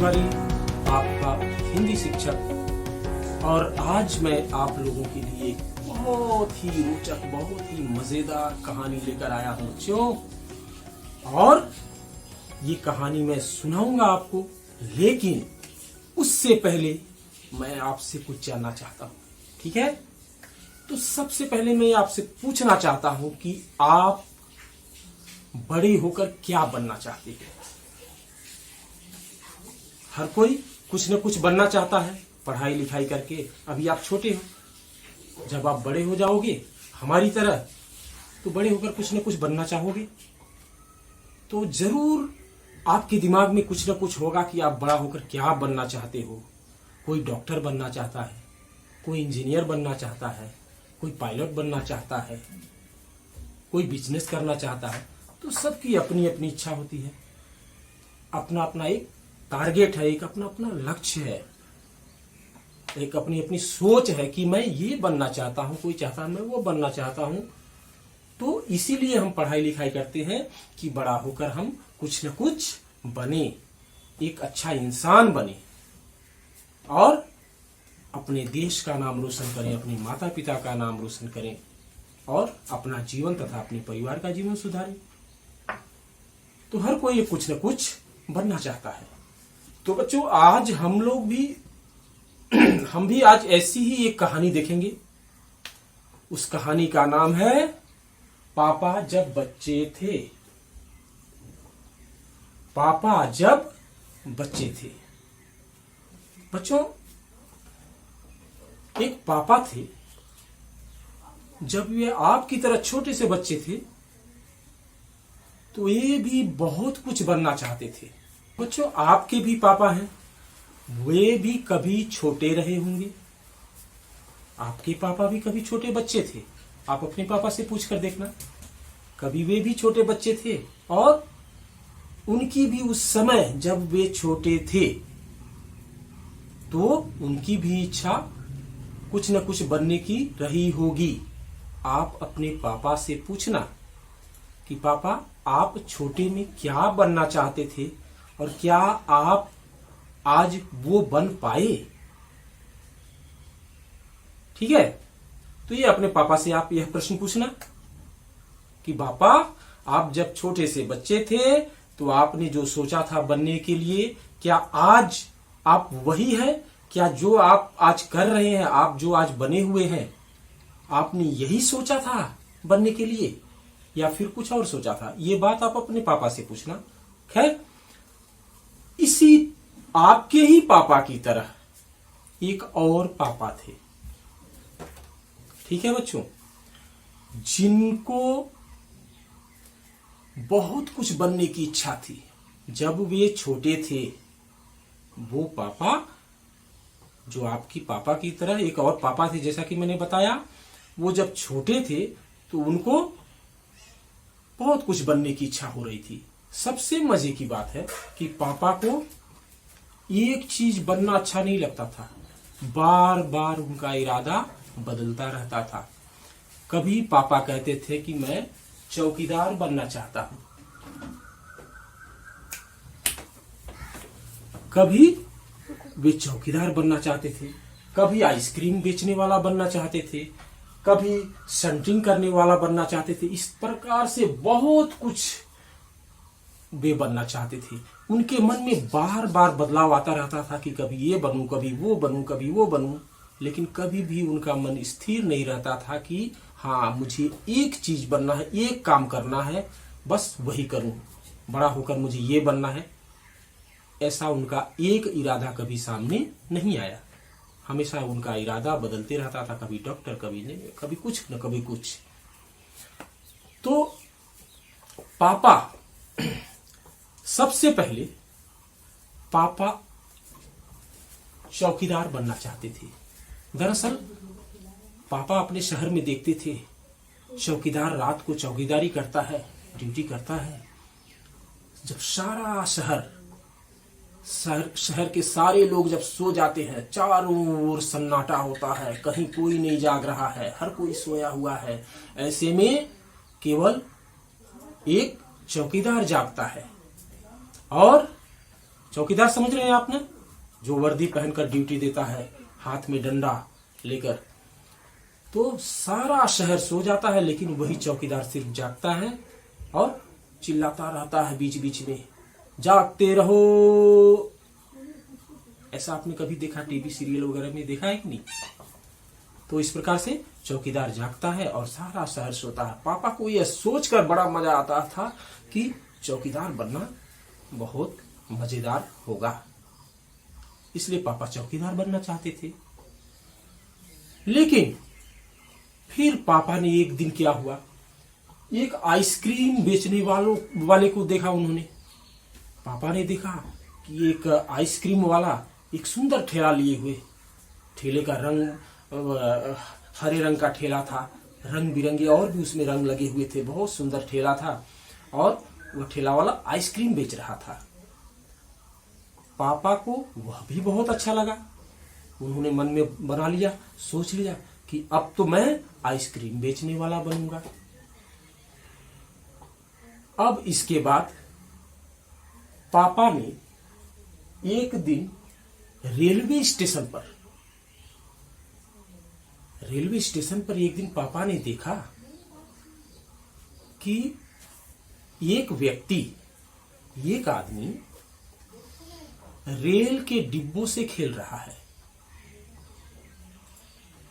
तिवारी, आपका हिंदी शिक्षक। और आज मैं आप लोगों के लिए बहुत ही रोचक, बहुत ही मजेदार कहानी लेकर आया हूँ बच्चों। और ये कहानी मैं सुनाऊंगा आपको, लेकिन उससे पहले मैं आपसे कुछ जानना चाहता हूँ, ठीक है? तो सबसे पहले मैं आपसे पूछना चाहता हूं कि आप बड़े होकर क्या बनना चाहते हैं? हर कोई कुछ न कुछ बनना चाहता है पढ़ाई लिखाई करके। अभी आप छोटे हो, जब आप बड़े हो जाओगे हमारी तरह, तो बड़े होकर कुछ न कुछ बनना चाहोगे। तो जरूर आपके दिमाग में कुछ न कुछ होगा कि आप बड़ा होकर क्या बनना चाहते हो। कोई डॉक्टर बनना चाहता है, कोई इंजीनियर बनना चाहता है, कोई पायलट बनना चाहता है, कोई बिजनेस करना चाहता है। तो सबकी अपनी अपनी इच्छा होती है, अपना अपना एक टारगेट है, एक अपना अपना लक्ष्य है, एक अपनी अपनी सोच है कि मैं ये बनना चाहता हूं, कोई चाहता है मैं वो बनना चाहता हूं। तो इसीलिए हम पढ़ाई लिखाई करते हैं कि बड़ा होकर हम कुछ न कुछ बने, एक अच्छा इंसान बने और अपने देश का नाम रोशन करें, अपने माता पिता का नाम रोशन करें और अपना जीवन तथा अपने परिवार का जीवन सुधारें। तो हर कोई कुछ न कुछ बनना चाहता है। तो बच्चों, आज हम लोग भी हम भी आज ऐसी ही एक कहानी देखेंगे। उस कहानी का नाम है पापा जब बच्चे थे। पापा जब बच्चे थे। बच्चों, एक पापा थे, जब वे आपकी तरह छोटे से बच्चे थे तो ये भी बहुत कुछ बनना चाहते थे। बच्चों, आपके भी पापा हैं, वे भी कभी छोटे रहे होंगे। आपके पापा भी कभी छोटे बच्चे थे। आप अपने पापा से पूछ कर देखना, कभी वे भी छोटे बच्चे थे और उनकी भी उस समय जब वे छोटे थे तो उनकी भी इच्छा कुछ न कुछ बनने की रही होगी। आप अपने पापा से पूछना कि पापा, आप छोटे में क्या बनना चाहते थे और क्या आप आज वो बन पाए? ठीक है? तो ये अपने पापा से आप यह प्रश्न पूछना कि पापा, आप जब छोटे से बच्चे थे तो आपने जो सोचा था बनने के लिए, क्या आज आप वही है? क्या जो आप आज कर रहे हैं, आप जो आज बने हुए हैं, आपने यही सोचा था बनने के लिए या फिर कुछ और सोचा था? ये बात आप अपने पापा से पूछना। खैर, इसी आपके ही पापा की तरह एक और पापा थे, ठीक है बच्चों, जिनको बहुत कुछ बनने की इच्छा थी जब वे छोटे थे। वो पापा जो आपकी पापा की तरह एक और पापा थे, जैसा कि मैंने बताया, वो जब छोटे थे तो उनको बहुत कुछ बनने की इच्छा हो रही थी। सबसे मजे की बात है कि पापा को एक चीज बनना अच्छा नहीं लगता था, बार बार उनका इरादा बदलता रहता था। कभी पापा कहते थे कि मैं चौकीदार बनना चाहता हूं, कभी वे चौकीदार बनना चाहते थे, कभी आइसक्रीम बेचने वाला बनना चाहते थे, कभी सेंटरिंग करने वाला बनना चाहते थे। इस प्रकार से बहुत कुछ वे बनना चाहते थे। उनके मन में बार बार बदलाव आता रहता था कि कभी ये बनूं, कभी वो बनूं, कभी वो बनूं, लेकिन कभी भी उनका मन स्थिर नहीं रहता था कि हाँ, मुझे एक चीज बनना है, एक काम करना है, बस वही करूं, बड़ा होकर मुझे ये बनना है। ऐसा उनका एक इरादा कभी सामने नहीं आया। हमेशा उनका इरादा बदलते रहता था, कभी डॉक्टर, कभी नहीं, कभी कुछ न कभी कुछ। तो पापा सबसे पहले पापा चौकीदार बनना चाहते थे। दरअसल पापा अपने शहर में देखते थे, चौकीदार रात को चौकीदारी करता है, ड्यूटी करता है। जब सारा शहर के सारे लोग जब सो जाते हैं, चारों ओर सन्नाटा होता है, कहीं कोई नहीं जाग रहा है, हर कोई सोया हुआ है। ऐसे में केवल एक चौकीदार जागता है और चौकीदार समझ रहे हैं आप ना, जो वर्दी पहनकर ड्यूटी देता है, हाथ में डंडा लेकर। तो सारा शहर सो जाता है, लेकिन वही चौकीदार सिर्फ जागता है और चिल्लाता रहता है बीच बीच में, जागते रहो। ऐसा आपने कभी देखा, टीवी सीरियल वगैरह में देखा है कि नहीं? तो इस प्रकार से चौकीदार जागता है और सारा शहर सोता है। पापा को यह सोचकर बड़ा मजा आता था कि चौकीदार बनना बहुत मजेदार होगा, इसलिए पापा चौकीदार बनना चाहते थे। लेकिन फिर पापा ने एक दिन क्या हुआ, एक आइसक्रीम बेचने वाले को देखा उन्होंने। पापा ने देखा कि एक आइसक्रीम वाला एक सुंदर ठेला लिए हुए, ठेले का रंग हरे रंग का ठेला था, रंग बिरंगे और भी उसमें रंग लगे हुए थे, बहुत सुंदर ठेला था और वह ठेला वाला आइसक्रीम बेच रहा था। पापा को वह भी बहुत अच्छा लगा। उन्होंने मन में बना लिया, सोच लिया कि अब तो मैं आइसक्रीम बेचने वाला बनूंगा। अब इसके बाद पापा ने एक दिन रेलवे स्टेशन पर एक दिन पापा ने देखा कि एक आदमी रेल के डिब्बों से खेल रहा है।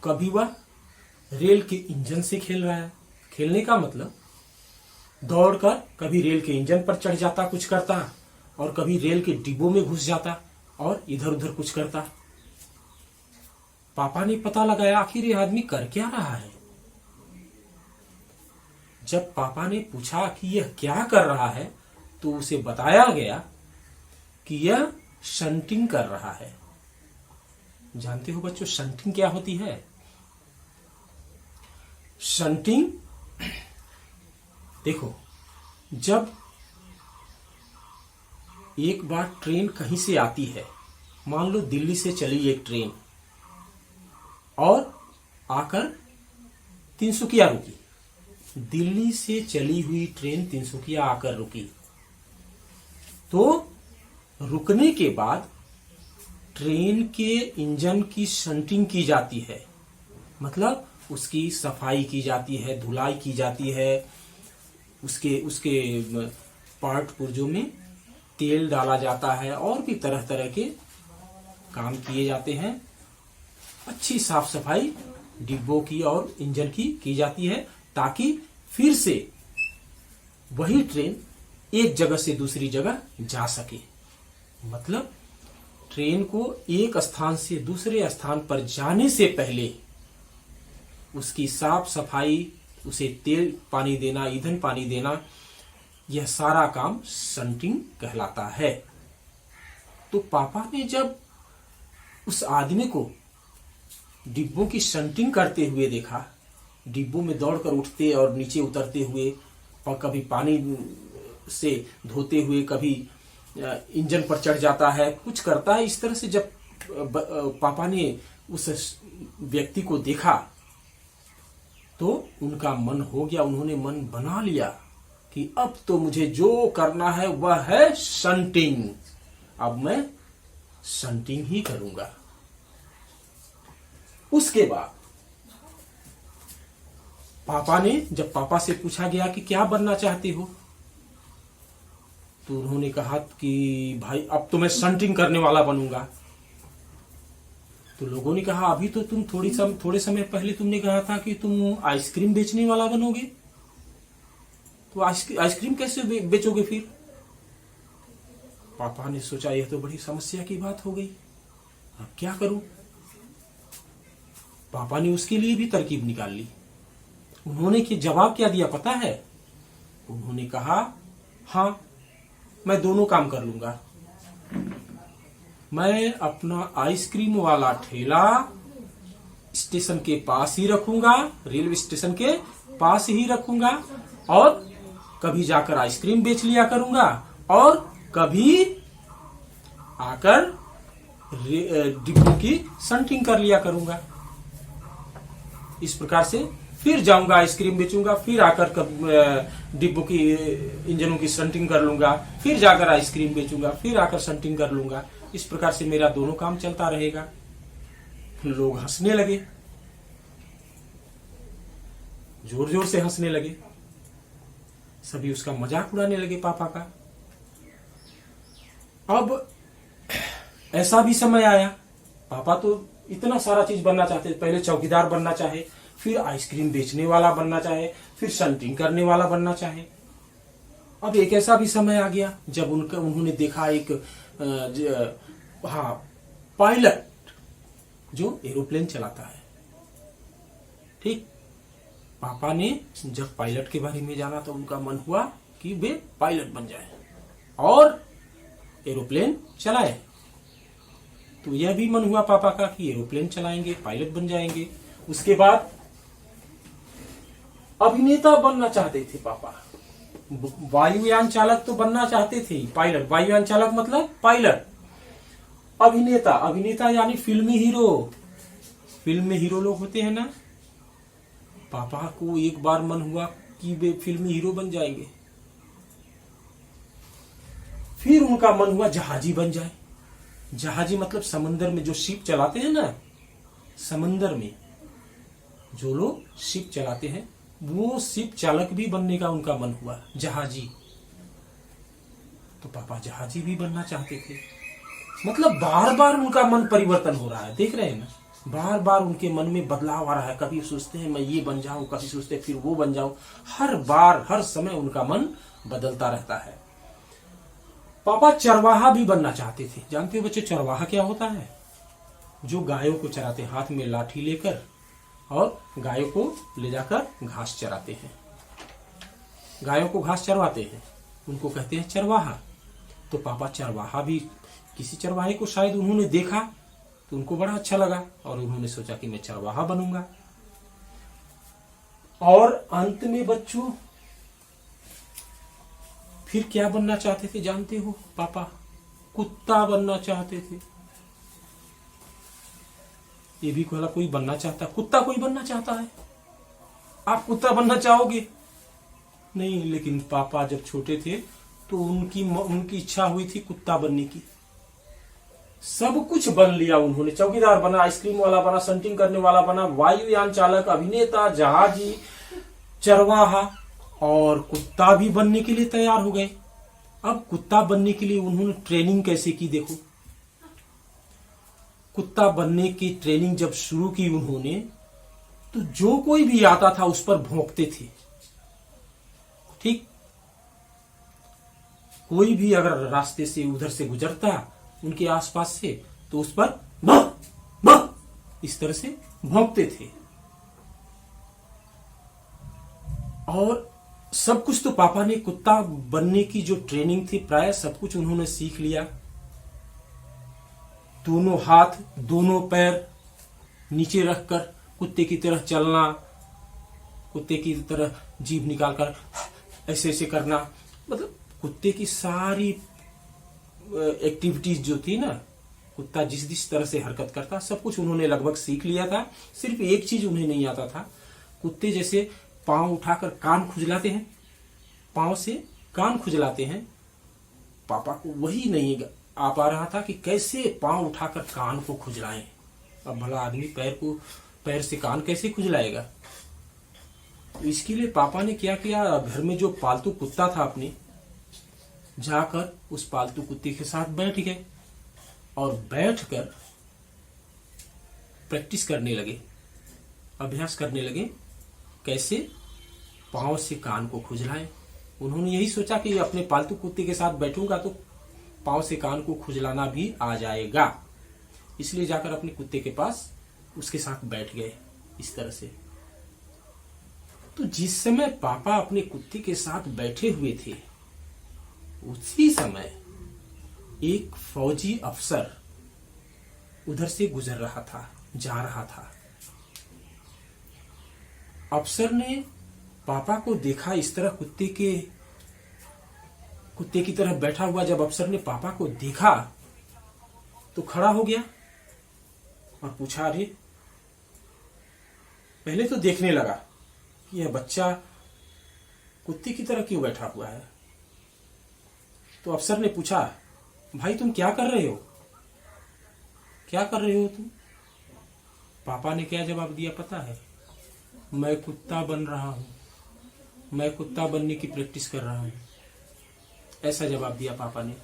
कभी वह रेल के इंजन से खेल रहा है, खेलने का मतलब दौड़कर कभी रेल के इंजन पर चढ़ जाता, कुछ करता, और कभी रेल के डिब्बों में घुस जाता और इधर उधर कुछ करता। पापा ने पता लगाया आखिर ये आदमी कर क्या रहा है। जब पापा ने पूछा कि यह क्या कर रहा है, तो उसे बताया गया कि यह शंटिंग कर रहा है। जानते हो बच्चों शंटिंग क्या होती है? शंटिंग, देखो, जब एक बार ट्रेन कहीं से आती है, मान लो दिल्ली से चली एक ट्रेन और आकर तिनसुकिया रुकी, दिल्ली से चली हुई ट्रेन तिनसुकिया आकर रुकी, तो रुकने के बाद ट्रेन के इंजन की शंटिंग की जाती है, मतलब उसकी सफाई की जाती है, धुलाई की जाती है, उसके पार्ट पुर्जों में तेल डाला जाता है और भी तरह तरह के काम किए जाते हैं। अच्छी साफ सफाई डिब्बों की और इंजन की जाती है, ताकि फिर से वही ट्रेन एक जगह से दूसरी जगह जा सके। मतलब ट्रेन को एक स्थान से दूसरे स्थान पर जाने से पहले उसकी साफ सफाई, उसे तेल पानी देना, ईंधन पानी देना, यह सारा काम शंटिंग कहलाता है। तो पापा ने जब उस आदमी को डिब्बों की शंटिंग करते हुए देखा, डिब्बों में दौड़कर उठते और नीचे उतरते हुए, और कभी पानी से धोते हुए, कभी इंजन पर चढ़ जाता है, कुछ करता है, इस तरह से जब पापा ने उस व्यक्ति को देखा तो उनका मन हो गया, उन्होंने मन बना लिया कि अब तो मुझे जो करना है वह है शंटिंग, अब मैं शंटिंग ही करूंगा। उसके बाद जब पापा से पूछा गया कि क्या बनना चाहते हो, तो उन्होंने कहा कि भाई अब तो मैं शंटिंग करने वाला बनूंगा। तो लोगों ने कहा अभी तो तुम थोड़े समय पहले तुमने कहा था कि तुम आइसक्रीम बेचने वाला बनोगे, तो आइसक्रीम कैसे बेचोगे फिर? पापा ने सोचा यह तो बड़ी समस्या की बात हो गई, अब क्या करूं? पापा ने उसके लिए भी तरकीब निकाल ली। उन्होंने जवाब क्या दिया पता है? उन्होंने कहा हाँ, मैं दोनों काम कर लूंगा। मैं अपना आइसक्रीम वाला ठेला स्टेशन के पास ही रखूंगा, रेलवे स्टेशन के पास ही रखूंगा, और कभी जाकर आइसक्रीम बेच लिया करूंगा और कभी आकर डिब्बों की शंटिंग कर लिया करूंगा। इस प्रकार से फिर जाऊंगा आइसक्रीम बेचूंगा, फिर आकर डिब्बों की इंजनों की स्टंटिंग कर लूंगा, फिर जाकर आइसक्रीम बेचूंगा, फिर आकर स्टंटिंग कर लूंगा। इस प्रकार से मेरा दोनों काम चलता रहेगा। लोग हंसने लगे, जोर जोर से हंसने लगे, सभी उसका मजाक उड़ाने लगे पापा का। अब ऐसा भी समय आया, पापा तो इतना सारा चीज बनना चाहते थे। पहले चौकीदार बनना चाहे, फिर आइसक्रीम बेचने वाला बनना चाहे, फिर शंटिंग करने वाला बनना चाहे। अब एक ऐसा भी समय आ गया जब उन्होंने देखा एक पायलट जो एरोप्लेन चलाता है। ठीक, पापा ने जब पायलट के बारे में जाना तो उनका मन हुआ कि वे पायलट बन जाए और एरोप्लेन चलाए। तो यह भी मन हुआ पापा का कि एरोप्लेन चलाएंगे, पायलट बन जाएंगे। उसके बाद अभिनेता बनना चाहते थे पापा। वायुयान चालक तो बनना चाहते थे, पायलट। वायुयान चालक मतलब पायलट। अभिनेता, अभिनेता यानी फिल्मी हीरो। फिल्म में हीरो लोग होते हैं ना, पापा को एक बार मन हुआ कि वे फिल्मी हीरो बन जाएंगे। फिर उनका मन हुआ जहाजी बन जाए। जहाजी मतलब समंदर में जो शिप चलाते हैं ना, समंदर में जो लोग शिप चलाते हैं, वो शिप चालक भी बनने का उनका मन हुआ, जहाजी। तो पापा जहाजी भी बनना चाहते थे। मतलब बार बार उनका मन परिवर्तन हो रहा है, देख रहे हैं ना, बार बार उनके मन में बदलाव आ रहा है। कभी सोचते हैं मैं ये बन जाऊं, कभी सोचते हैं फिर वो बन जाऊं। हर बार हर समय उनका मन बदलता रहता है। पापा चरवाहा भी बनना चाहते थे। जानते हो बच्चे चरवाहा क्या होता है? जो गायों को चराते, हाथ में लाठी लेकर और गायों को ले जाकर घास चराते हैं, गायों को घास चरवाते हैं, उनको कहते हैं चरवाहा। तो पापा चरवाहा भी, किसी चरवाहे को शायद उन्होंने देखा तो उनको बड़ा अच्छा लगा और उन्होंने सोचा कि मैं चरवाहा बनूंगा। और अंत में बच्चों फिर क्या बनना चाहते थे जानते हो? पापा कुत्ता बनना चाहते थे। ये भी कोई बनना चाहता, कुत्ता कोई बनना चाहता है? आप कुत्ता बनना चाहोगे? नहीं, लेकिन पापा जब छोटे थे तो उनकी इच्छा हुई थी कुत्ता बनने की। सब कुछ बन लिया उन्होंने। चौकीदार बना, आइसक्रीम वाला बना, शंटिंग करने वाला बना, वायुयान चालक, अभिनेता, जहाजी, चरवाहा और कुत्ता भी बनने के लिए तैयार हो गए। अब कुत्ता बनने के लिए उन्होंने ट्रेनिंग कैसे की देखो। कुत्ता बनने की ट्रेनिंग जब शुरू की उन्होंने, तो जो कोई भी आता था उस पर भौंकते थे। ठीक, कोई भी अगर रास्ते से उधर से गुजरता उनके आसपास से तो उस पर भौ भौ इस तरह से भौंकते थे। और सब कुछ तो पापा ने कुत्ता बनने की जो ट्रेनिंग थी प्राय सब कुछ उन्होंने सीख लिया। दोनों हाथ दोनों पैर नीचे रखकर कुत्ते की तरह चलना, कुत्ते की तरह जीभ निकालकर ऐसे ऐसे करना, मतलब कुत्ते की सारी एक्टिविटीज जो थी ना, कुत्ता जिस जिस तरह से हरकत करता सब कुछ उन्होंने लगभग सीख लिया था। सिर्फ एक चीज उन्हें नहीं आता था, कुत्ते जैसे पांव उठाकर कान खुजलाते हैं, पांव से कान खुजलाते हैं, पापा को वही नहीं आ पा रहा था कि कैसे पांव उठाकर कान को खुजलाएं। अब भला आदमी पैर से कान कैसे खुजलाएगा? तो इसके लिए पापा ने क्या किया, घर में जो पालतू कुत्ता था अपने, जाकर उस पालतू कुत्ते के साथ बैठ गए और बैठकर प्रैक्टिस करने लगे, अभ्यास करने लगे कैसे पांव से कान को खुजलाएं। उन्होंने यही सोचा कि अपने पालतू कुत्ते के साथ बैठूंगा तो पांव से कान को खुजलाना भी आ जाएगा। इसलिए जाकर अपने कुत्ते के पास उसके साथ बैठ गए इस तरह से। तो जिस समय पापा अपने कुत्ते के साथ बैठे हुए थे, उसी समय एक फौजी अफसर उधर से गुजर रहा था, जा रहा था। अफसर ने पापा को देखा इस तरह कुत्ते की तरह बैठा हुआ। जब अफसर ने पापा को देखा तो खड़ा हो गया और पूछा, अरे, पहले तो देखने लगा कि यह बच्चा कुत्ते की तरह क्यों बैठा हुआ है। तो अफसर ने पूछा, भाई तुम क्या कर रहे हो, क्या कर रहे हो तुम। पापा ने क्या जवाब दिया पता है, मैं कुत्ता बन रहा हूं, मैं कुत्ता बनने की प्रैक्टिस कर रहा हूं। ऐसा जवाब दिया पापा ने।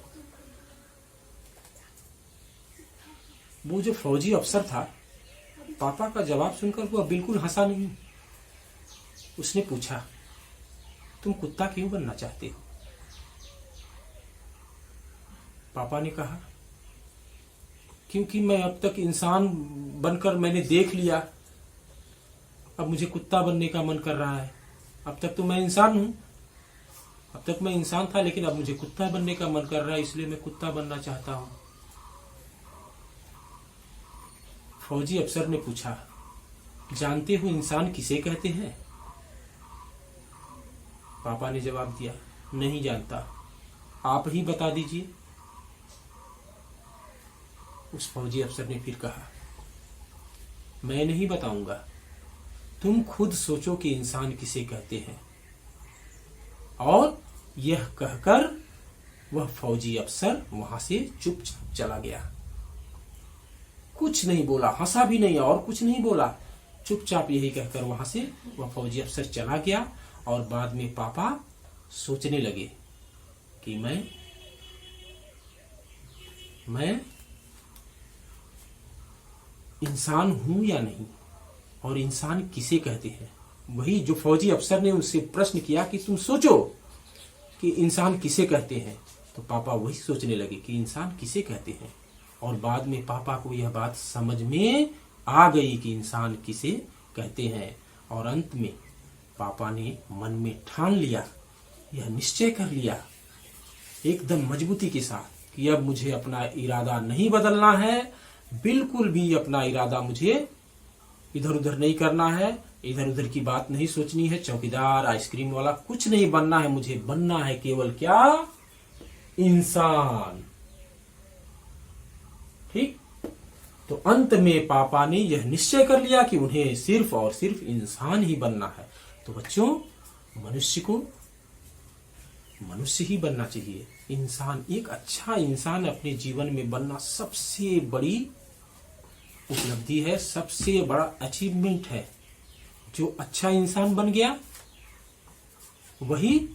वो जो फौजी अफसर था, पापा का जवाब सुनकर वो बिल्कुल हंसा नहीं। उसने पूछा, तुम कुत्ता क्यों बनना चाहते हो। पापा ने कहा, क्योंकि मैं अब तक इंसान बनकर मैंने देख लिया, अब मुझे कुत्ता बनने का मन कर रहा है। अब तक तो मैं इंसान हूं, अब तक मैं इंसान था, लेकिन अब मुझे कुत्ता बनने का मन कर रहा है, इसलिए मैं कुत्ता बनना चाहता हूं। फौजी अफसर ने पूछा, जानते हो इंसान किसे कहते हैं। पापा ने जवाब दिया, नहीं जानता, आप ही बता दीजिए। उस फौजी अफसर ने फिर कहा, मैं नहीं बताऊंगा, तुम खुद सोचो कि इंसान किसे कहते हैं। और यह कहकर वह फौजी अफसर वहां से चुपचाप चला गया। कुछ नहीं बोला, हंसा भी नहीं और कुछ नहीं बोला, चुपचाप यही कहकर वहां से वह फौजी अफसर चला गया। और बाद में पापा सोचने लगे कि मैं इंसान हूं या नहीं, और इंसान किसे कहते हैं। वही जो फौजी अफसर ने उनसे प्रश्न किया कि तुम सोचो कि इंसान किसे कहते हैं, तो पापा वही सोचने लगे कि इंसान किसे कहते हैं। और बाद में पापा को यह बात समझ में आ गई कि इंसान किसे कहते हैं। और अंत में पापा ने मन में ठान लिया, यह निश्चय कर लिया एकदम मजबूती के साथ कि अब मुझे अपना इरादा नहीं बदलना है, बिल्कुल भी अपना इरादा मुझे इधर उधर नहीं करना है, इधर उधर की बात नहीं सोचनी है, चौकीदार आइसक्रीम वाला कुछ नहीं बनना है, मुझे बनना है केवल क्या, इंसान। ठीक। तो अंत में पापा ने यह निश्चय कर लिया कि उन्हें सिर्फ और सिर्फ इंसान ही बनना है। तो बच्चों, मनुष्य को मनुष्य ही बनना चाहिए। इंसान, एक अच्छा इंसान अपने जीवन में बनना सबसे बड़ी उपलब्धि है, सबसे बड़ा अचीवमेंट है। जो अच्छा इंसान बन गया वही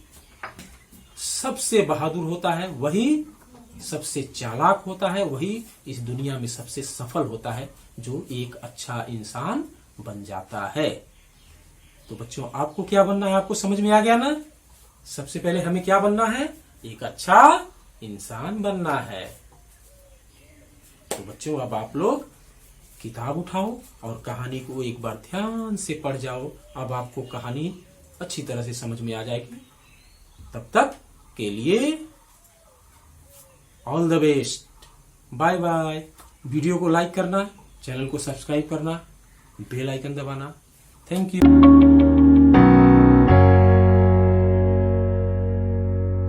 सबसे बहादुर होता है, वही सबसे चालाक होता है, वही इस दुनिया में सबसे सफल होता है, जो एक अच्छा इंसान बन जाता है। तो बच्चों, आपको क्या बनना है, आपको समझ में आ गया ना। सबसे पहले हमें क्या बनना है, एक अच्छा इंसान बनना है। तो बच्चों, अब आप लोग किताब उठाओ और कहानी को एक बार ध्यान से पढ़ जाओ। अब आपको कहानी अच्छी तरह से समझ में आ जाएगी। तब तक के लिए all the best, bye bye. Video को लाइक करना, चैनल को सब्सक्राइब करना, बेल आइकन दबाना। Thank you.